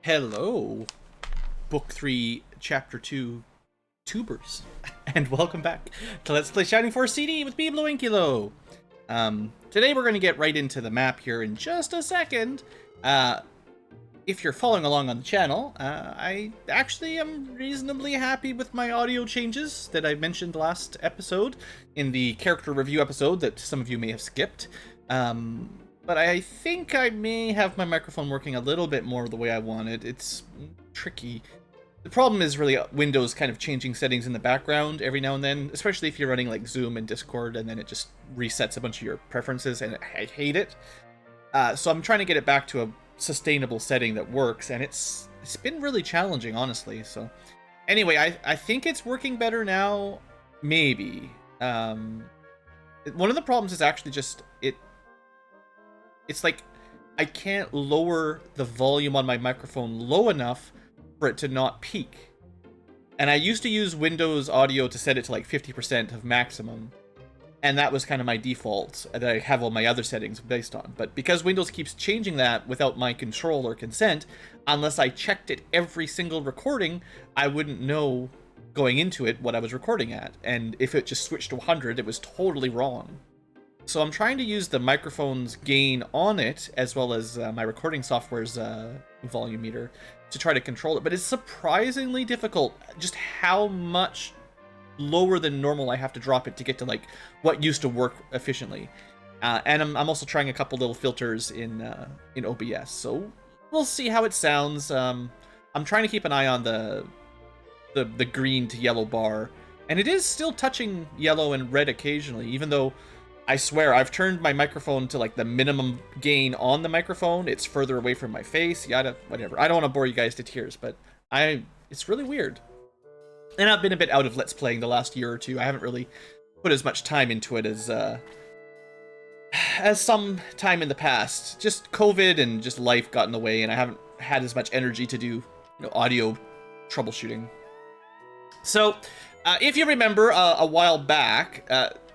Hello, Book 3, Chapter 2, Tubers, and welcome back to Let's Play Shining Force CD with me, BlueAnkylo. Today we're going to get right into the map here in just a second. If you're following along on the channel, I actually am reasonably happy with my audio changes that I mentioned last episode, in the character review episode that some of you may have skipped. But I think I may have my microphone working a little bit more the way I wanted. It's tricky. The problem is really Windows kind of changing settings in the background every now and then, especially if you're running like Zoom and Discord, and then it just resets a bunch of your preferences, and I hate it. So I'm trying to get it back to a sustainable setting that works, and it's been really challenging, honestly. So anyway, I think it's working better now, maybe. One of the problems is actually just it's like I can't lower the volume on my microphone low enough for it to not peak. And I used to use Windows Audio to set it to like 50% of maximum, and that was kind of my default that I have all my other settings based on. But because Windows keeps changing that without my control or consent, unless I checked it every single recording, I wouldn't know going into it what I was recording at. And if it just switched to 100, it was totally wrong. So I'm trying to use the microphone's gain on it, as well as my recording software's volume meter, to try to control it. But it's surprisingly difficult, just how much lower than normal I have to drop it to get to like what used to work efficiently. And I'm also trying a couple little filters in OBS, so we'll see how it sounds. I'm trying to keep an eye on the green to yellow bar, and it is still touching yellow and red occasionally, even though I swear I've turned my microphone to like the minimum gain on the microphone. It's further away from my face, yada, whatever. I don't want to bore you guys to tears, but it's really weird. And I've been a bit out of Let's Playing the last year or two. I haven't really put as much time into it as some time in the past. Just COVID and just life got in the way, and I haven't had as much energy to do, audio troubleshooting. So, if you remember a while back,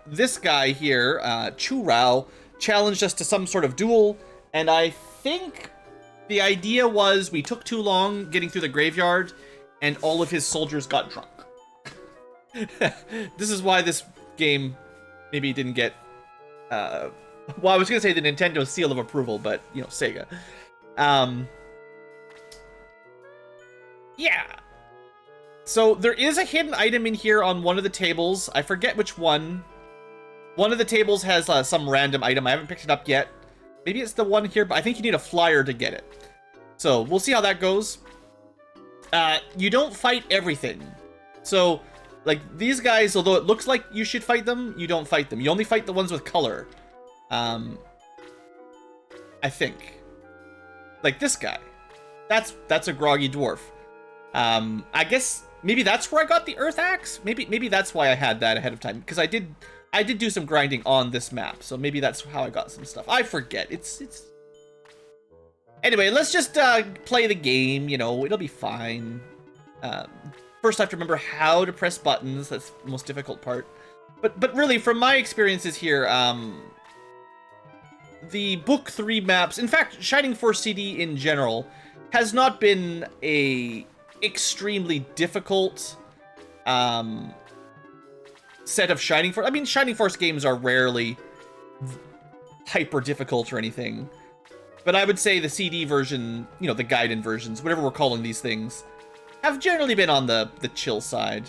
this guy here, Churao, challenged us to some sort of duel, and I think the idea was we took too long getting through the graveyard, and all of his soldiers got drunk. This is why this game maybe didn't get, well, I was gonna say the Nintendo seal of approval, but, Sega. Yeah. So there is a hidden item in here on one of the tables. I forget which one. One of the tables has some random item. I haven't picked it up yet. Maybe it's the one here, but I think you need a flyer to get it. So we'll see how that goes. You don't fight everything. So, like, these guys, although it looks like you should fight them, you don't fight them. You only fight the ones with color. I think. Like this guy. That's a groggy dwarf. I guess maybe that's where I got the Earth Axe. Maybe that's why I had that ahead of time, because I did do some grinding on this map, so maybe that's how I got some stuff. I forget. It's anyway, let's just play the game, it'll be fine. First I have to remember how to press buttons. That's the most difficult part. But really, from my experiences here, the Book 3 maps, in fact, Shining Force CD in general, has not been a extremely difficult set of Shining Force. I mean, Shining Force games are rarely hyper difficult or anything, but I would say the CD version, the Gaiden versions, whatever we're calling these things, have generally been on the chill side.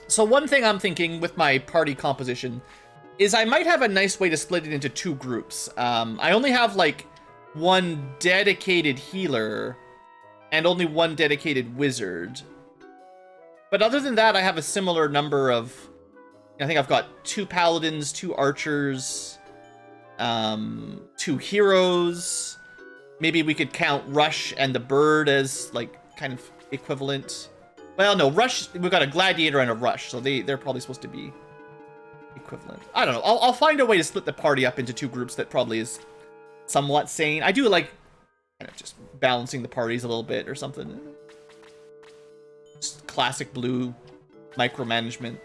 So one thing I'm thinking with my party composition is I might have a nice way to split it into two groups. I only have like one dedicated healer and only one dedicated wizard. But other than that, I have a similar number of, I think I've got 2 paladins, 2 archers, 2 heroes. Maybe we could count Rush and the bird as like kind of equivalent. Well, no, Rush, we've got a gladiator and a Rush, so they're probably supposed to be equivalent. I don't know. I'll find a way to split the party up into 2 groups that probably is somewhat sane. I do like kind of just balancing the parties a little bit or something. Just classic Blue micromanagement.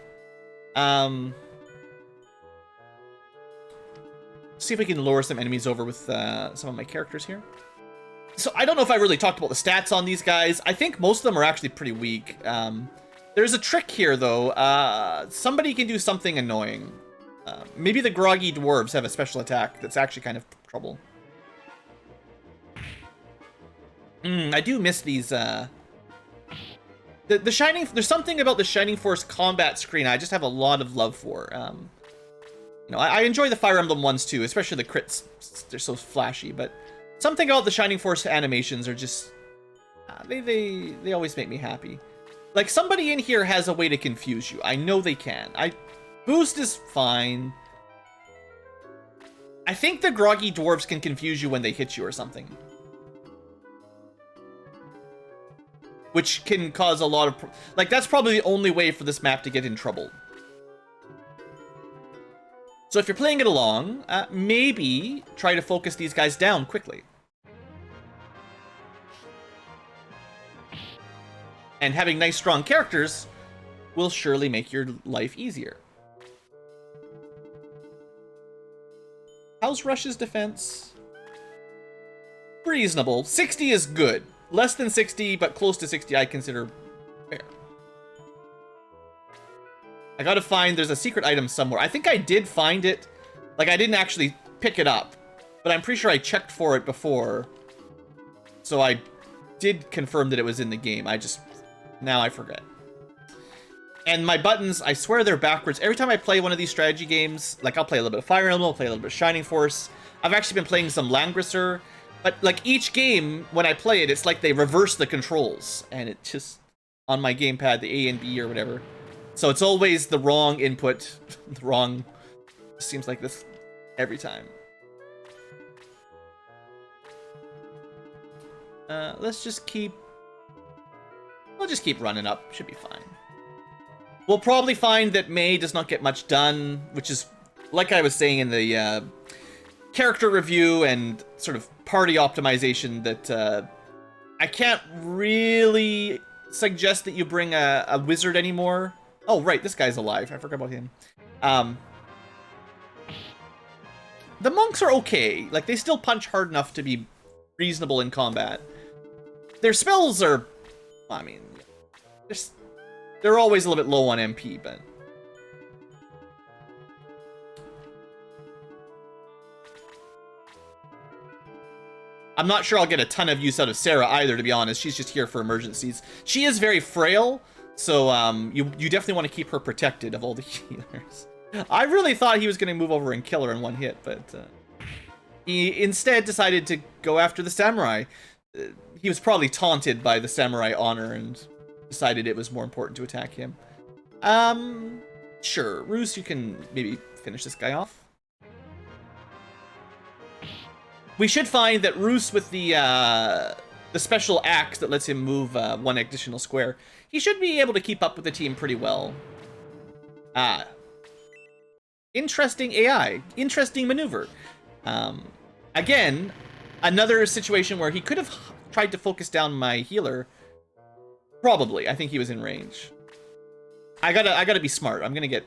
See if we can lure some enemies over with some of my characters here. So I don't know if I really talked about the stats on these guys. I think most of them are actually pretty weak. There's a trick here, though. Somebody can do something annoying. Maybe the groggy dwarves have a special attack that's actually kind of trouble. I do miss these. The Shining. There's something about the Shining Force combat screen I just have a lot of love for. You know, I enjoy the Fire Emblem ones too, especially the crits. They're so flashy, but something about the Shining Force animations are just they always make me happy. Like, somebody in here has a way to confuse you. I know they can. Boost is fine. I think the groggy dwarves can confuse you when they hit you or something, which can cause a lot of like, that's probably the only way for this map to get in trouble. So if you're playing it along, maybe try to focus these guys down quickly. And having nice, strong characters will surely make your life easier. How's Rush's defense? Reasonable. 60 is good. Less than 60, but close to 60 I consider fair. I gotta find, there's a secret item somewhere. I think I did find it. Like, I didn't actually pick it up, but I'm pretty sure I checked for it before. So I did confirm that it was in the game. Now I forget. And my buttons, I swear they're backwards. Every time I play one of these strategy games, like, I'll play a little bit of Fire Emblem, I'll play a little bit of Shining Force. I've actually been playing some Langrisser, but like each game, when I play it, it's like they reverse the controls, and it just, on my gamepad, the A and B or whatever. So it's always the wrong input, the wrong, seems like this every time. Let's just keep, we'll just keep running up, should be fine. We'll probably find that May does not get much done, which is, like I was saying in the character review and sort of party optimization, that I can't really suggest that you bring a wizard anymore. Oh, right, this guy's alive. I forgot about him. The monks are okay. Like, they still punch hard enough to be reasonable in combat. Their spells are, I mean, they're always a little bit low on MP, but... I'm not sure I'll get a ton of use out of Sarah either, to be honest. She's just here for emergencies. She is very frail, so you definitely want to keep her protected of all the healers. I really thought he was going to move over and kill her in one hit, but he instead decided to go after the samurai. He was probably taunted by the samurai honor and decided it was more important to attack him. Sure, Roos, you can maybe finish this guy off. We should find that Roos, with the special axe that lets him move one additional square, he should be able to keep up with the team pretty well. Interesting AI. Interesting maneuver. Again, another situation where he could have tried to focus down my healer. Probably. I think he was in range. I gotta be smart. I'm gonna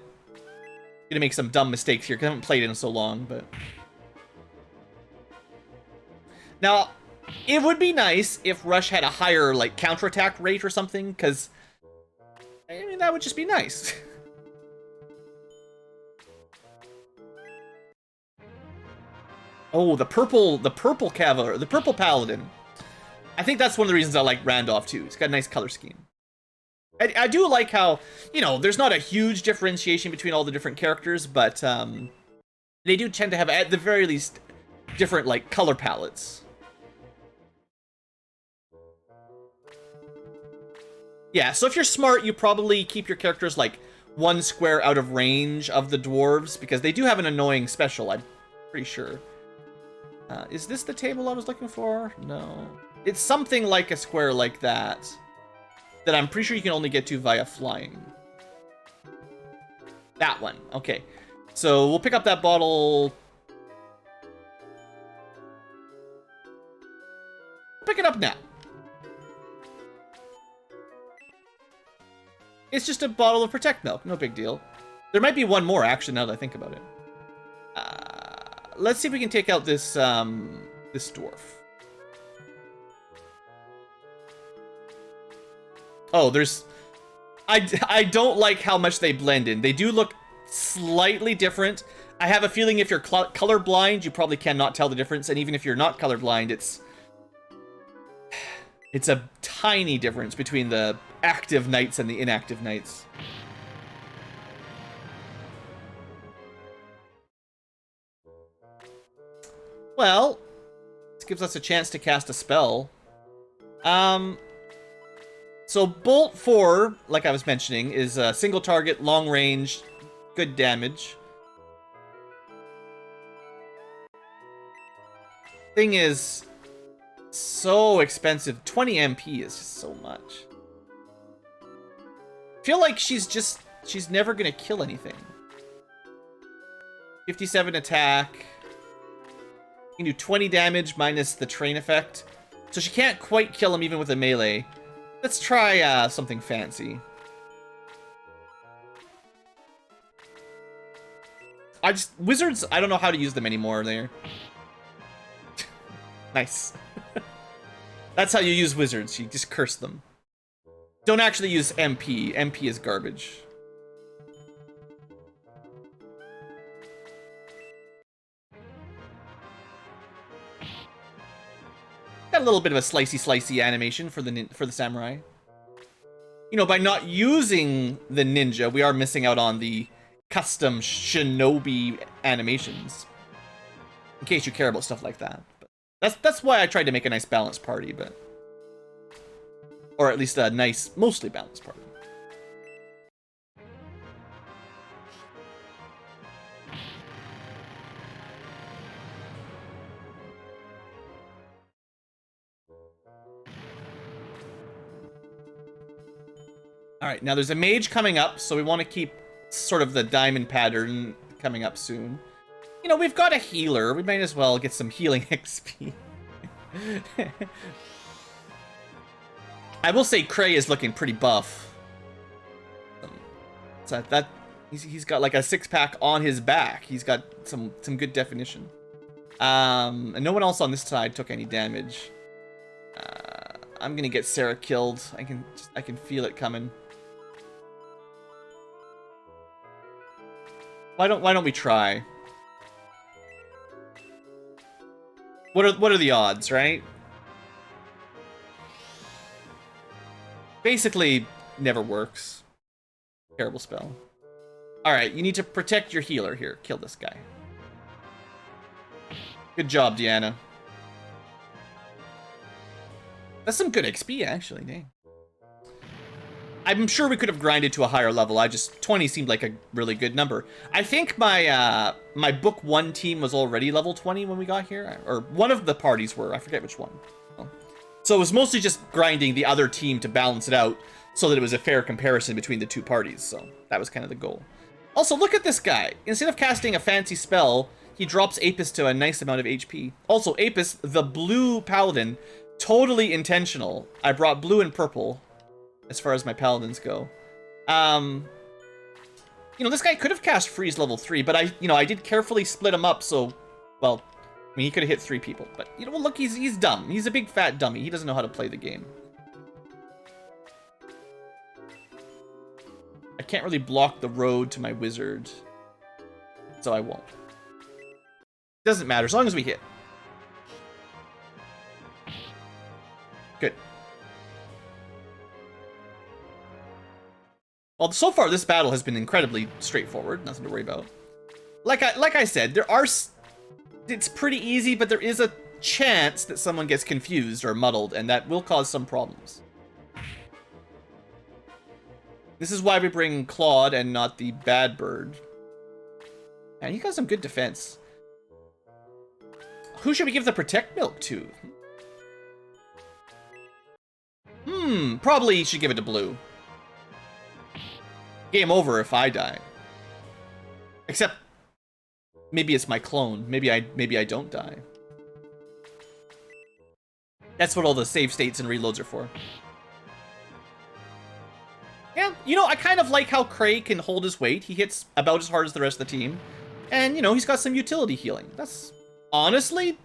make some dumb mistakes here because I haven't played it in so long, but... Now, it would be nice if Rush had a higher, like, counterattack rate or something, because, I mean, that would just be nice. Oh, the purple Cavalier, the purple Paladin. I think that's one of the reasons I like Randolph, too. He's got a nice color scheme. I do like how, you know, there's not a huge differentiation between all the different characters, but they do tend to have, at the very least, different, like, color palettes. Yeah, so if you're smart, you probably keep your characters, like, one square out of range of the dwarves, because they do have an annoying special, I'm pretty sure. Is this the table I was looking for? No. It's something like a square like that I'm pretty sure you can only get to via flying. That one. Okay. So we'll pick up that bottle. Pick it up now. It's just a bottle of Protect Milk. No big deal. There might be one more, actually, now that I think about it. Let's see if we can take out this, this dwarf. Oh, there's... I don't like how much they blend in. They do look slightly different. I have a feeling if you're colorblind, you probably cannot tell the difference. And even if you're not colorblind, it's a tiny difference between the active knights and the inactive knights. Well, this gives us a chance to cast a spell. So Bolt 4, like I was mentioning, is a single target, long range, good damage. Thing is, so expensive. 20 MP is just so much. I feel like she's never gonna kill anything. 57 attack. You can do 20 damage minus the train effect. So she can't quite kill him even with a melee. Let's try something fancy. Wizards, I don't know how to use them anymore there. Nice. That's how you use wizards. You just curse them. Don't actually use MP. MP is garbage. Got a little bit of a slicey animation for the samurai. You know, by not using the ninja, we are missing out on the custom shinobi animations. In case you care about stuff like that. But that's why I tried to make a nice balanced party, but... Or at least a nice, mostly balanced party. Alright, now there's a mage coming up, so we want to keep sort of the diamond pattern coming up soon. You know, we've got a healer. We might as well get some healing XP. I will say Cray is looking pretty buff. So that he's got like a six-pack on his back. He's got some good definition. And no one else on this side took any damage. I'm gonna get Sarah killed. I can feel it coming. Why don't we try? What are the odds, right? Basically, never works. Terrible spell. Alright, you need to protect your healer here. Kill this guy. Good job, Deanna. That's some good XP, actually, dang. I'm sure we could have grinded to a higher level. 20 seemed like a really good number. I think my my book 1 team was already level 20 when we got here. Or one of the parties were. I forget which one. So it was mostly just grinding the other team to balance it out so that it was a fair comparison between the two parties. So that was kind of the goal. Also, look at this guy. Instead of casting a fancy spell, he drops Apis to a nice amount of HP. Also, Apis, the blue paladin, totally intentional. I brought blue and purple as far as my paladins go. You know, this guy could have cast Freeze level 3, but I did carefully split him up, so, well, I mean, he could have hit 3 people. But, you know, look, he's dumb. He's a big fat dummy. He doesn't know how to play the game. I can't really block the road to my wizard, so I won't. Doesn't matter, as long as we hit. Good. Well, so far this battle has been incredibly straightforward. Nothing to worry about. Like I said, it's pretty easy, but there is a chance that someone gets confused or muddled, and that will cause some problems. This is why we bring Claude and not the bad bird. And he got some good defense. Who should we give the protect milk to? Probably should give it to blue. Game over if I die. Except maybe it's my clone. Maybe I don't die. That's what all the save states and reloads are for. Yeah, you know, I kind of like how Cray can hold his weight. He hits about as hard as the rest of the team. And, you know, he's got some utility healing. That's, honestly,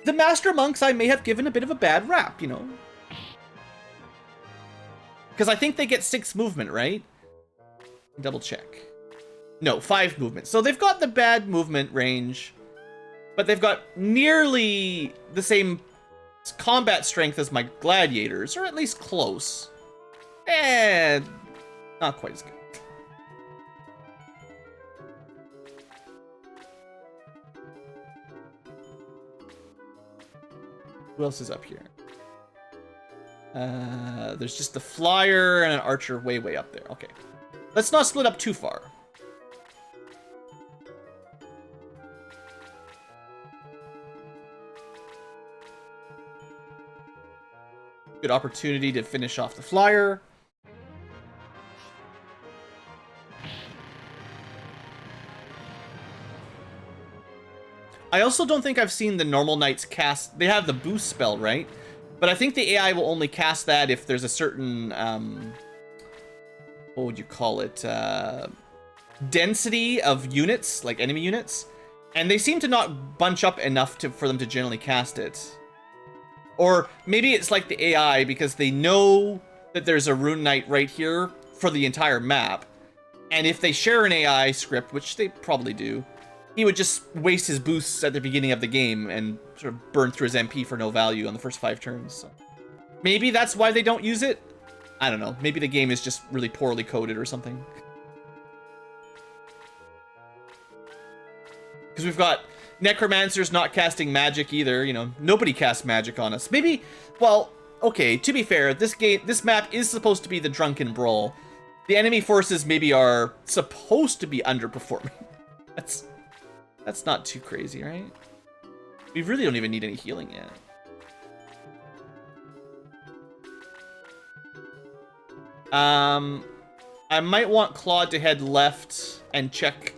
the Master Monks I may have given a bit of a bad rap, you know. Because I think they get 6 movement, right? Double check. No, 5 movement. So they've got the bad movement range, but they've got nearly the same combat strength as my gladiators, or at least close. And not quite as good. Who else is up here? There's just the flyer and an archer way up there. Okay. Let's not split up too far. Good opportunity to finish off the flyer. I also don't think I've seen the normal knights cast... They have the boost spell, right? But I think the AI will only cast that if there's a certain... what would you call it? Density of units, like enemy units. And they seem to not bunch up enough for them to generally cast it. Or maybe it's like the AI because they know that there's a rune knight right here for the entire map. And if they share an AI script, which they probably do, he would just waste his boosts at the beginning of the game and sort of burn through his MP for no value on the first 5 turns. So maybe that's why they don't use it. I don't know. Maybe the game is just really poorly coded or something. Because we've got necromancers not casting magic either. You know, nobody casts magic on us. Maybe, well, okay, to be fair, this map is supposed to be the Drunken Brawl. The enemy forces maybe are supposed to be underperforming. That's not too crazy, right? We really don't even need any healing yet. I might want Claude to head left and check.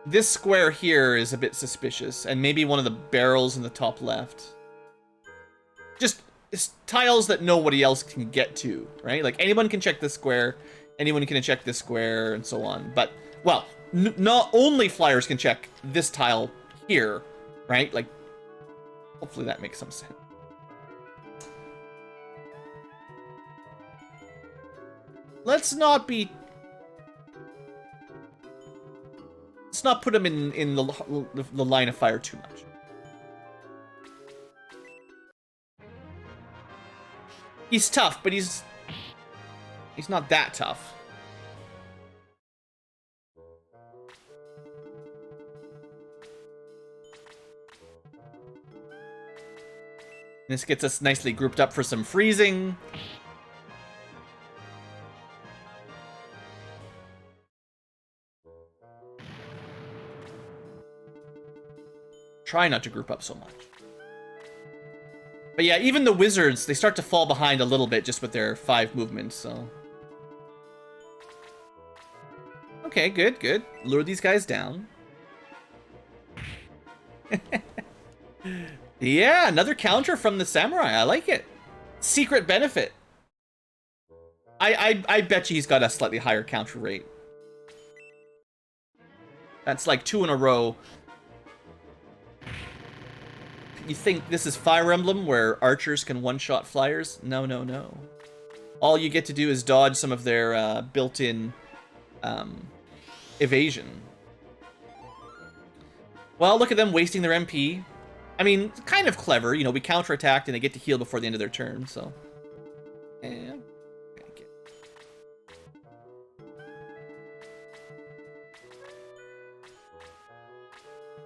This square here is a bit suspicious, and maybe one of the barrels in the top left. Just it's tiles that nobody else can get to, right? Like anyone can check this square. Anyone can check this square, and so on. But, well, not only flyers can check this tile here, right? Like, hopefully that makes some sense. Let's not put him in the line of fire too much. He's tough, but he's not that tough. This gets us nicely grouped up for some freezing. Try not to group up so much. But yeah, even the wizards, they start to fall behind a little bit just with their 5 movements, so... Okay, good, good. Lure these guys down. Yeah, another counter from the samurai. I like it. Secret benefit. I bet you he's got a slightly higher counter rate. That's like 2 in a row. You think this is Fire Emblem where archers can one-shot flyers? No, no, no. All you get to do is dodge some of their built-in evasion. Well, look at them wasting their MP. I mean, kind of clever. You know, we counterattacked and they get to heal before the end of their turn, so... Yeah.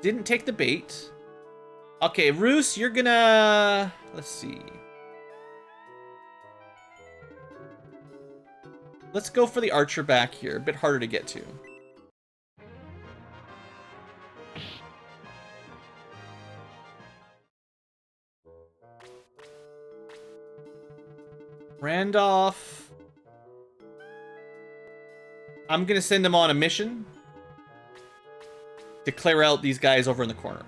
Didn't take the bait. Okay, Roos, you're gonna... Let's see. Let's go for the archer back here. A bit harder to get to. Randolph. I'm gonna send him on a mission to clear out these guys over in the corner.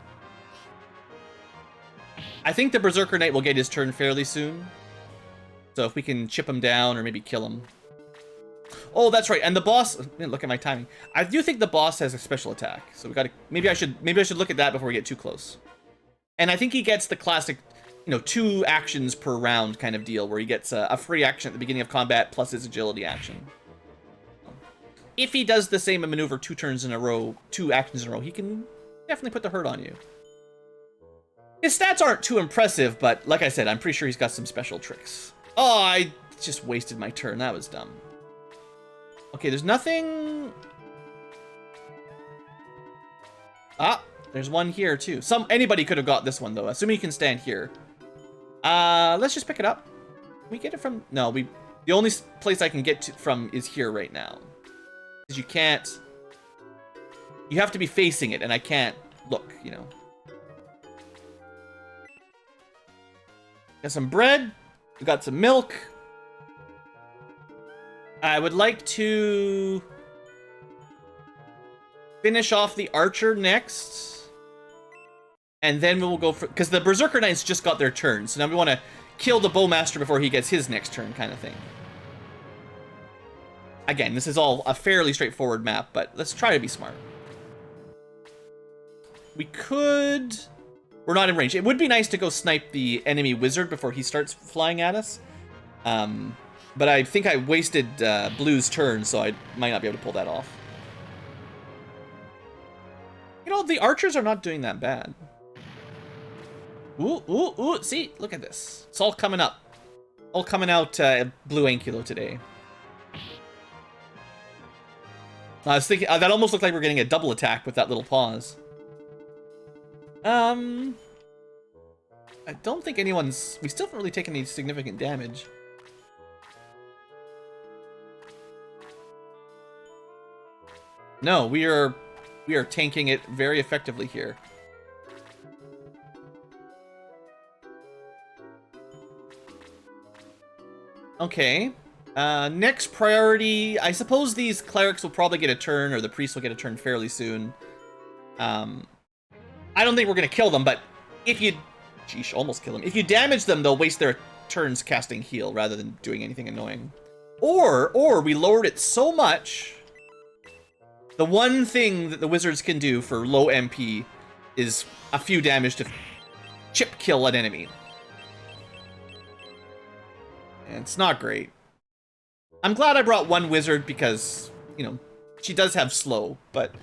I think the Berserker Knight will get his turn fairly soon. So if we can chip him down or maybe kill him. Oh, that's right. And the boss, look at my timing. I do think the boss has a special attack. So we gotta, maybe I should look at that before we get too close. And I think he gets the classic you know, 2 actions per round kind of deal, where he gets a free action at the beginning of combat plus his agility action. If he does the same maneuver 2 turns in a row, 2 actions in a row, he can definitely put the hurt on you. His stats aren't too impressive, but like I said, I'm pretty sure he's got some special tricks. Oh, I just wasted my turn. That was dumb. Okay, there's nothing... Ah, there's one here too. Anybody could have got this one though, assuming you can stand here. Let's just pick it up. Can we get it from... No, the only place I can get to from is here right now. Because you can't... You have to be facing it, and I can't look, you know. Got some bread. We got some milk. I would like to finish off the archer next. And then we will go for... Because the Berserker Knights just got their turn. So now we want to kill the Bowmaster before he gets his next turn kind of thing. Again, this is all a fairly straightforward map, but let's try to be smart. We could... We're not in range. It would be nice to go snipe the enemy wizard before he starts flying at us. But I think I wasted Blue's turn, so I might not be able to pull that off. You know, the archers are not doing that bad. Ooh, ooh, ooh. See, look at this. It's all coming up. All coming out BlueAnkylo today. I was thinking, that almost looked like we're getting a double attack with that little pause. I don't think anyone's... We still haven't really taken any significant damage. No, we are tanking it very effectively here. Okay. Next priority... I suppose these clerics will probably get a turn, or the priests will get a turn fairly soon. I don't think we're going to kill them, but if you... Geesh, almost kill them. If you damage them, they'll waste their turns casting heal rather than doing anything annoying. Or we lowered it so much... The one thing that the wizards can do for low MP is a few damage to chip kill an enemy. And it's not great. I'm glad I brought one wizard because, you know, she does have slow, but...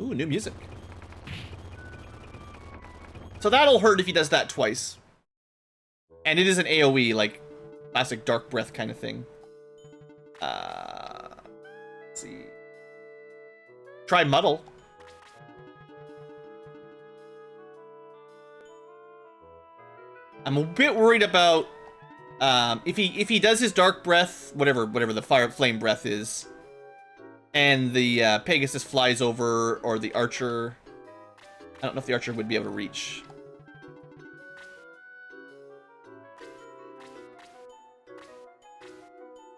Ooh, new music. So that'll hurt if he does that twice. And it is an AoE, like, classic Dark Breath kind of thing. Let's see. Try Muddle. I'm a bit worried about if he does his Dark Breath, whatever the Flame Breath is, and the Pegasus flies over, or the Archer. I don't know if the Archer would be able to reach.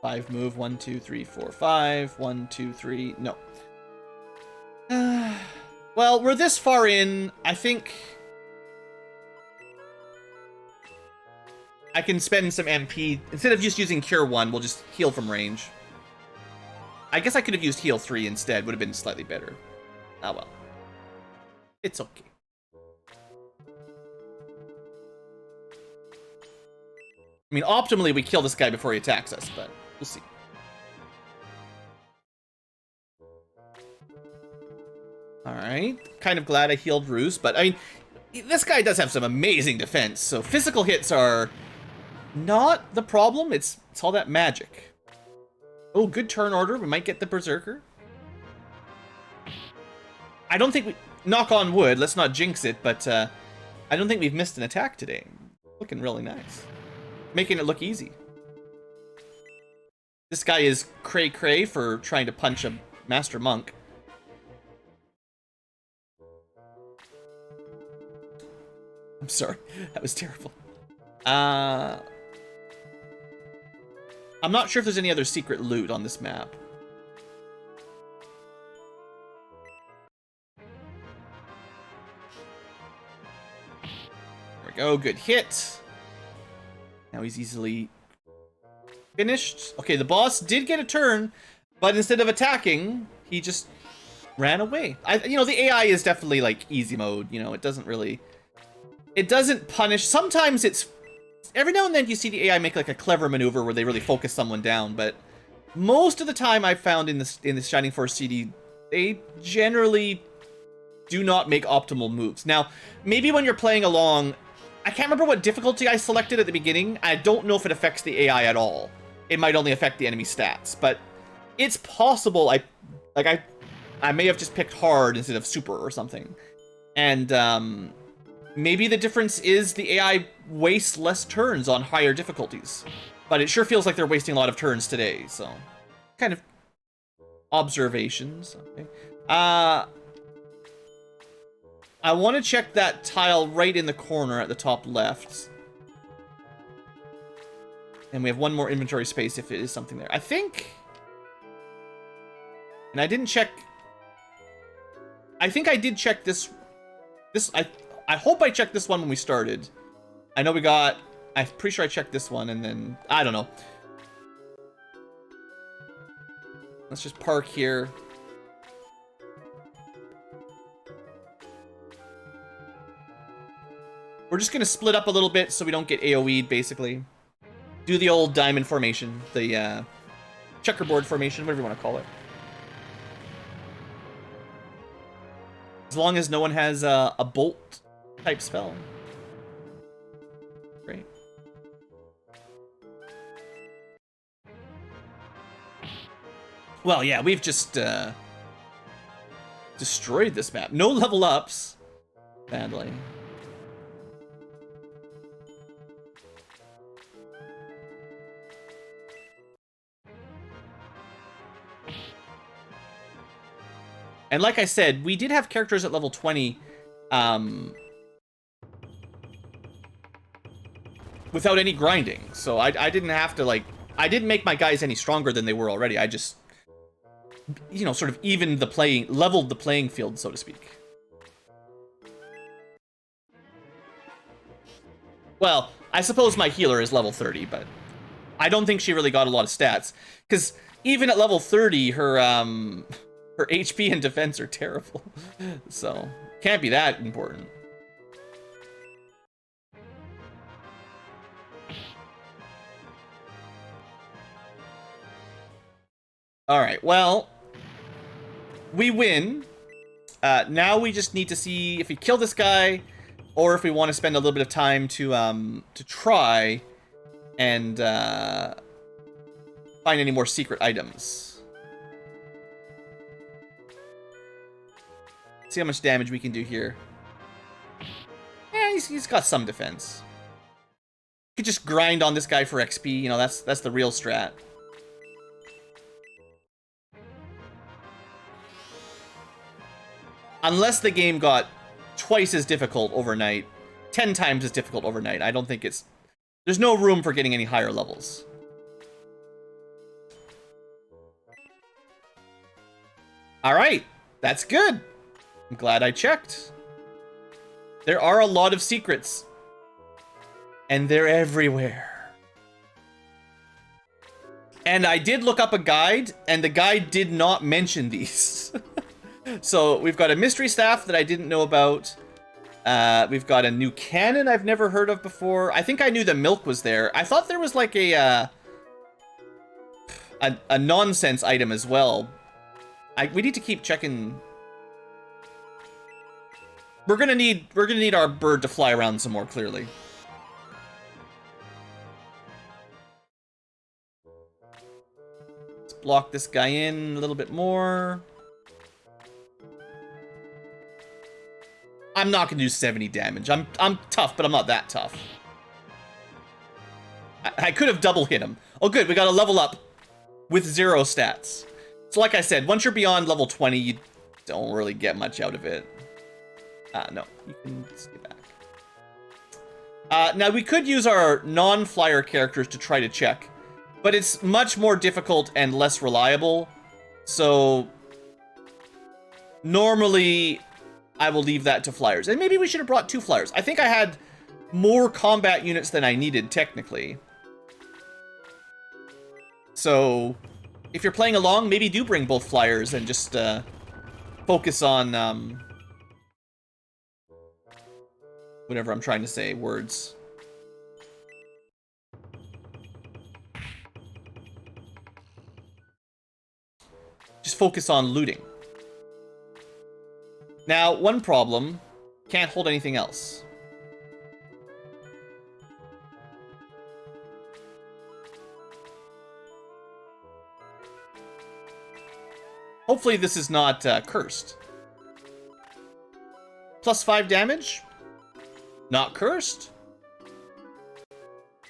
Five move, 1, 2, 3, 4, 5. 1, 2, 3. No. Well, we're this far in. I think I can spend some MP. Instead of just using Cure 1, we'll just heal from range. I guess I could have used Heal 3 instead. Would have been slightly better. Oh well. It's okay. I mean, optimally, we kill this guy before he attacks us, but we'll see. Alright. Kind of glad I healed Roos, but I mean, this guy does have some amazing defense, so physical hits are not the problem. It's all that magic. Oh, good turn order. We might get the Berserker. I don't think we... Knock on wood, let's not jinx it, but I don't think we've missed an attack today. Looking really nice. Making it look easy. This guy is cray-cray for trying to punch a Master Monk. I'm sorry, that was terrible. I'm not sure if there's any other secret loot on this map. There we go, good hit. Now he's easily finished. Okay, the boss did get a turn, but instead of attacking, he just ran away. You know, the AI is definitely like easy mode. You know, it doesn't really it doesn't punish. Sometimes it's... Every now and then you see the AI make like a clever maneuver where they really focus someone down, but most of the time I've found in this Shining Force CD, they generally do not make optimal moves. Now, maybe when you're playing along, I can't remember what difficulty I selected at the beginning. I don't know if it affects the AI at all. It might only affect the enemy stats, but it's possible I may have just picked hard instead of super or something. And maybe the difference is the AI wastes less turns on higher difficulties. But it sure feels like they're wasting a lot of turns today, so kind of observations. Okay. I want to check that tile right in the corner at the top left. And we have one more inventory space if it is something there. I think... And I didn't check... I think I did check this... I hope I checked this one when we started. I know we got... I'm pretty sure I checked this one and then... I don't know. Let's just park here. We're just going to split up a little bit so we don't get AoE'd, basically. Do the old diamond formation. The checkerboard formation, whatever you want to call it. As long as no one has a bolt type spell. Great. Well, yeah, we've just destroyed this map. No level ups, badly. And like I said, we did have characters at level 20 without any grinding. So I didn't have to, like... I didn't make my guys any stronger than they were already. I just, you know, sort of evened the playing... leveled the playing field, so to speak. Well, I suppose my healer is level 30, but I don't think she really got a lot of stats. Because even at level 30, her HP and defense are terrible. So, can't be that important. Alright, well, we win. Now we just need to see if we kill this guy, or if we want to spend a little bit of time to try and find any more secret items. See how much damage we can do here. Yeah, he's got some defense. You could just grind on this guy for XP, you know, that's the real strat. Unless the game got twice as difficult overnight, 10 times as difficult overnight, I don't think it's... There's no room for getting any higher levels. Alright, that's good. I'm glad I checked. There are a lot of secrets. And they're everywhere. And I did look up a guide, and the guide did not mention these. So, we've got a mystery staff that I didn't know about. We've got a new cannon I've never heard of before. I think I knew the milk was there. I thought there was like a nonsense item as well. We need to keep checking. We're gonna need our bird to fly around some more, clearly. Let's block this guy in a little bit more. I'm not gonna do 70 damage. I'm tough, but I'm not that tough. I could have double hit him. Oh good, we got a level up with 0 stats. So like I said, once you're beyond level 20, you don't really get much out of it. No, you can stay back. Now we could use our non-flyer characters to try to check, but it's much more difficult and less reliable. So normally I will leave that to flyers. And maybe we should have brought 2 flyers. I think I had more combat units than I needed, technically. So, if you're playing along, maybe do bring both flyers and just focus on... whatever I'm trying to say, words. Just focus on looting. Now, one problem, can't hold anything else. Hopefully this is not cursed. +5 damage? Not cursed?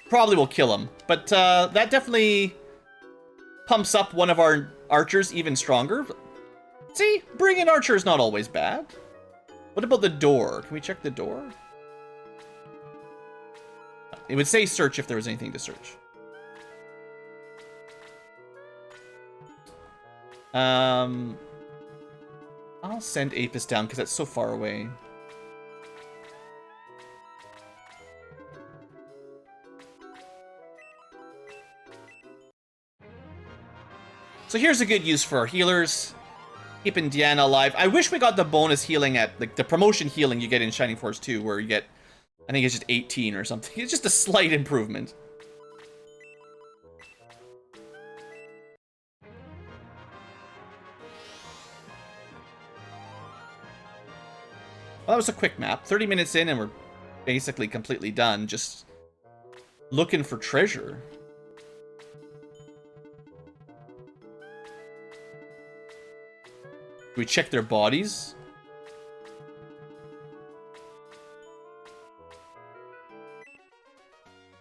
Probably will kill him, but that definitely pumps up one of our archers even stronger. See, bringing archer is not always bad. What about the door? Can we check the door? It would say search if there was anything to search. I'll send Apis down because that's so far away. So here's a good use for our healers. Keeping Deanna alive. I wish we got the bonus healing at, like, the promotion healing you get in Shining Force 2, where you get, I think it's just 18 or something. It's just a slight improvement. Well, that was a quick map. 30 minutes in and we're basically completely done. Just looking for treasure. Do we check their bodies?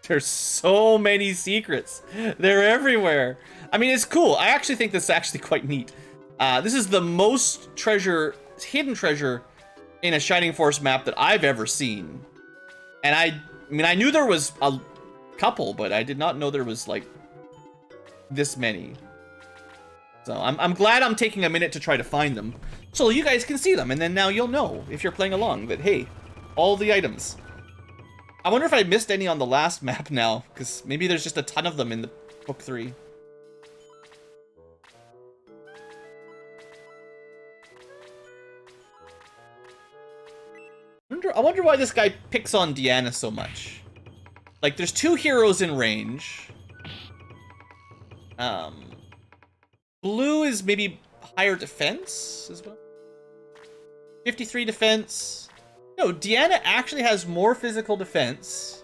There's so many secrets. They're everywhere. I mean, it's cool. I actually think this is actually quite neat. This is the most hidden treasure in a Shining Force map that I've ever seen. And I mean, I knew there was a couple, but I did not know there was, like, this many. So I'm glad I'm taking a minute to try to find them, so you guys can see them, and then now you'll know, if you're playing along, that, hey, all the items. I wonder if I missed any on the last map now, because maybe there's just a ton of them in the Book 3. I wonder why this guy picks on Deanna so much. Like, there's 2 heroes in range. Blue is maybe higher defense as well. 53 defense. No, Deanna actually has more physical defense.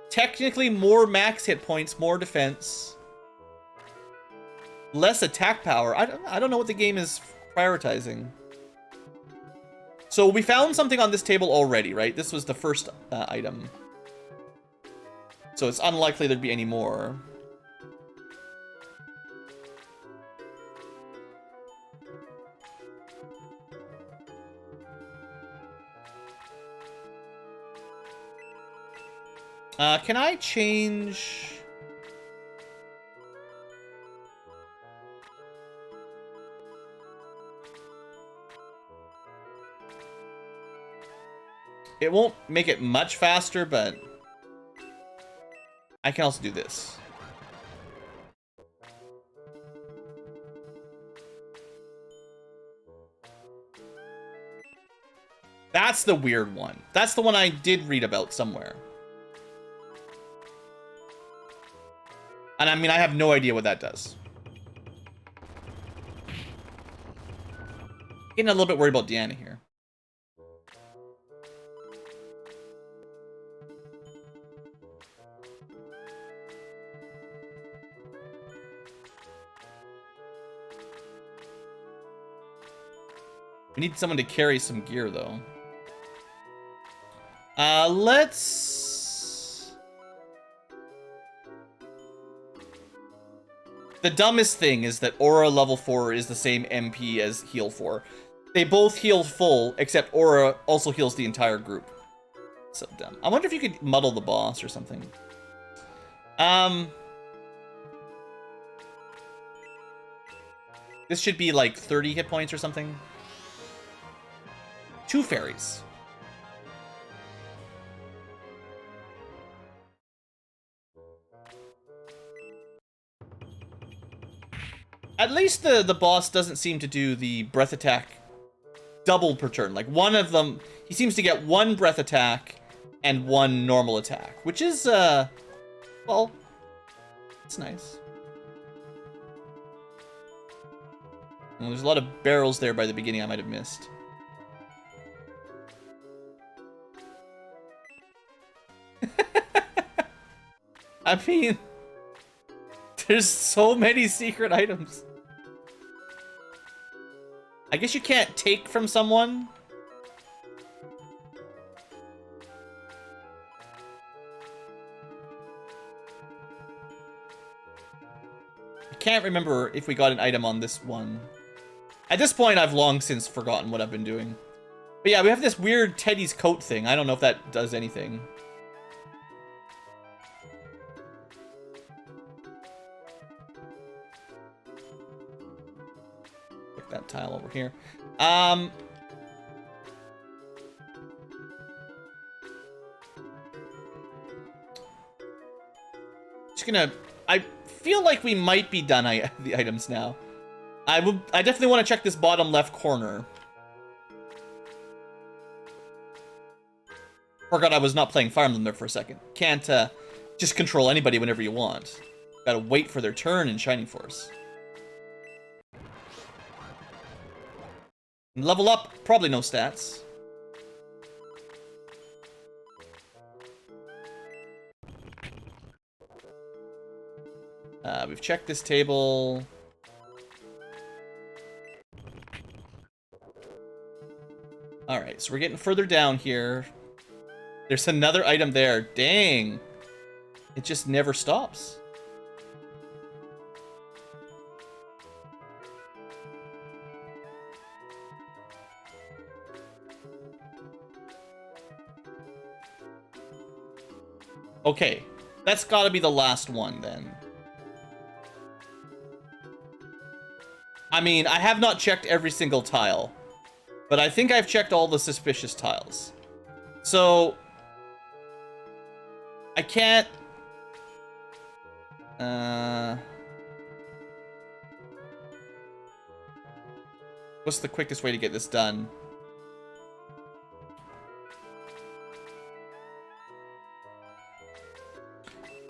Technically more max hit points, more defense. Less attack power. I don't know what the game is prioritizing. So we found something on this table already, right? This was the first item. So it's unlikely there'd be any more. Can I change... It won't make it much faster, but I can also do this. That's the weird one. That's the one I did read about somewhere. And I mean, I have no idea what that does. Getting a little bit worried about Deanna here. We need someone to carry some gear, though. Let's... The dumbest thing is that Aura level 4 is the same MP as heal 4. They both heal full, except Aura also heals the entire group. So dumb. I wonder if you could muddle the boss or something. This should be like 30 hit points or something. 2 fairies. At least the boss doesn't seem to do the breath attack double per turn. Like, one of them, he seems to get 1 breath attack and 1 normal attack, which is, well, it's nice. Well, there's a lot of barrels there by the beginning I might have missed. I mean, there's so many secret items. I guess you can't take from someone. I can't remember if we got an item on this one. At this point, I've long since forgotten what I've been doing. But yeah, we have this weird Teddy's coat thing. I don't know if that does anything. Put that tile over here. Just gonna... I feel like we might be done the items now. I definitely want to check this bottom left corner. Forgot I was not playing Fire Emblem there for a second. Can't just control anybody whenever you want. Gotta wait for their turn in Shining Force. Level up, probably no stats. We've checked this table. Alright, so we're getting further down here. There's another item there. Dang. It just never stops. Okay, that's gotta be the last one then. I mean, I have not checked every single tile, but I think I've checked all the suspicious tiles. So, I can't... What's the quickest way to get this done?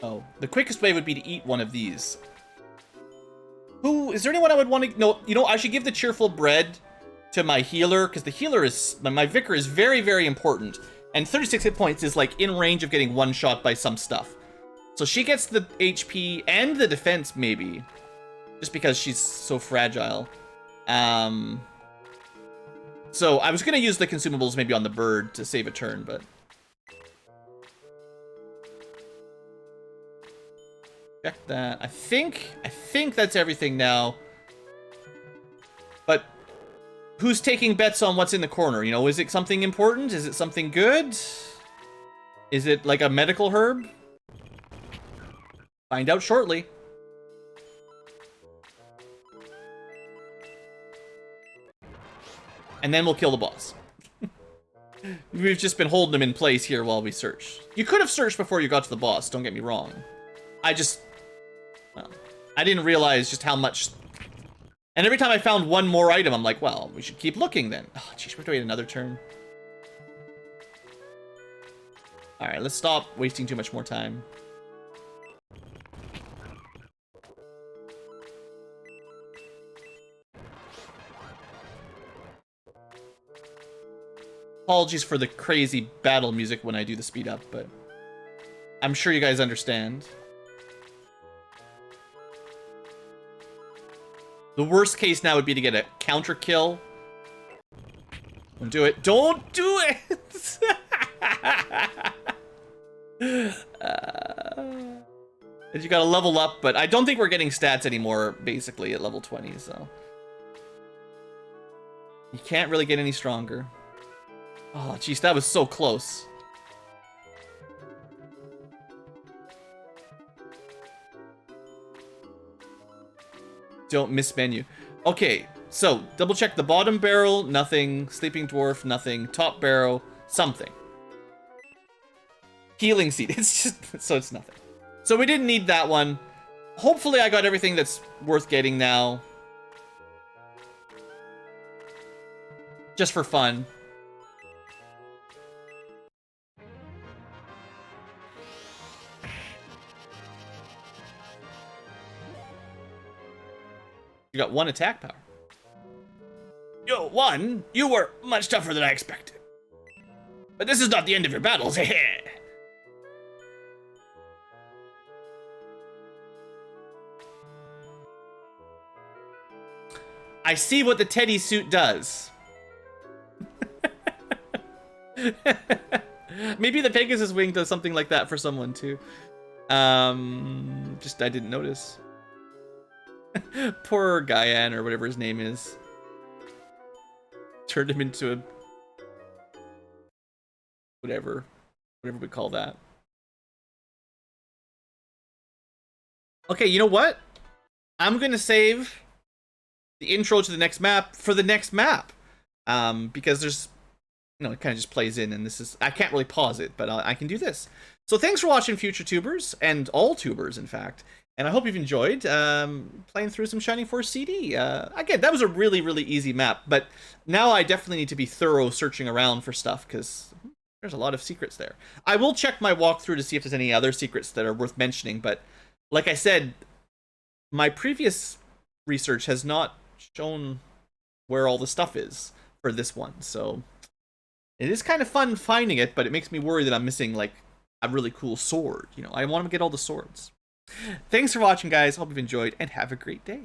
Oh, the quickest way would be to eat one of these. Is there anyone I would want to... No, you know, I should give the cheerful bread to my healer, because the healer is... My vicar is very, very important. And 36 hit points is, like, in range of getting one-shot by some stuff. So she gets the HP and the defense, maybe. Just because she's so fragile. So I was going to use the consumables maybe on the bird to save a turn, but... Check that. I think that's everything now. But who's taking bets on what's in the corner? You know, is it something important? Is it something good? Is it like a medical herb? Find out shortly. And then we'll kill the boss. We've just been holding him in place here while we search. You could have searched before you got to the boss, don't get me wrong. Well, I didn't realize just how much... And every time I found one more item, I'm like, well, we should keep looking then. Oh, jeez, we have to wait another turn. Alright, let's stop wasting too much more time. Apologies for the crazy battle music when I do the speed up, but I'm sure you guys understand. The worst case now would be to get a counter kill. Don't do it. Don't do it! And you gotta level up, but I don't think we're getting stats anymore, basically, at level 20, so... You can't really get any stronger. Oh, jeez, that was so close. Don't miss menu. Okay, so double check the bottom barrel, nothing. Sleeping dwarf, nothing. Top barrel, something. Healing seed. It's just so it's nothing. So we didn't need that one. Hopefully I got everything that's worth getting now. just for fun. You got 1 attack power. Yo, 1, you were much tougher than I expected. But this is not the end of your battles, heh. I see what the teddy suit does. Maybe the Pegasus wing does something like that for someone too. Just I didn't notice. Poor Gaian or whatever his name is. Turned him into a whatever we call that. Okay, you know what? I'm gonna save the intro to the next map for the next map, because there's, you know, it kind of just plays in, and this is, I can't really pause it, but I can do this. So thanks for watching, future tubers, and all tubers, in fact. And I hope you've enjoyed playing through some Shining Force CD. Again, that was a really, really easy map, but now I definitely need to be thorough searching around for stuff, because there's a lot of secrets there. I will check my walkthrough to see if there's any other secrets that are worth mentioning, but like I said, my previous research has not shown where all the stuff is for this one, so it is kind of fun finding it, but it makes me worry that I'm missing, like, a really cool sword. You know, I want to get all the swords. Thanks for watching, guys. Hope you've enjoyed, and have a great day.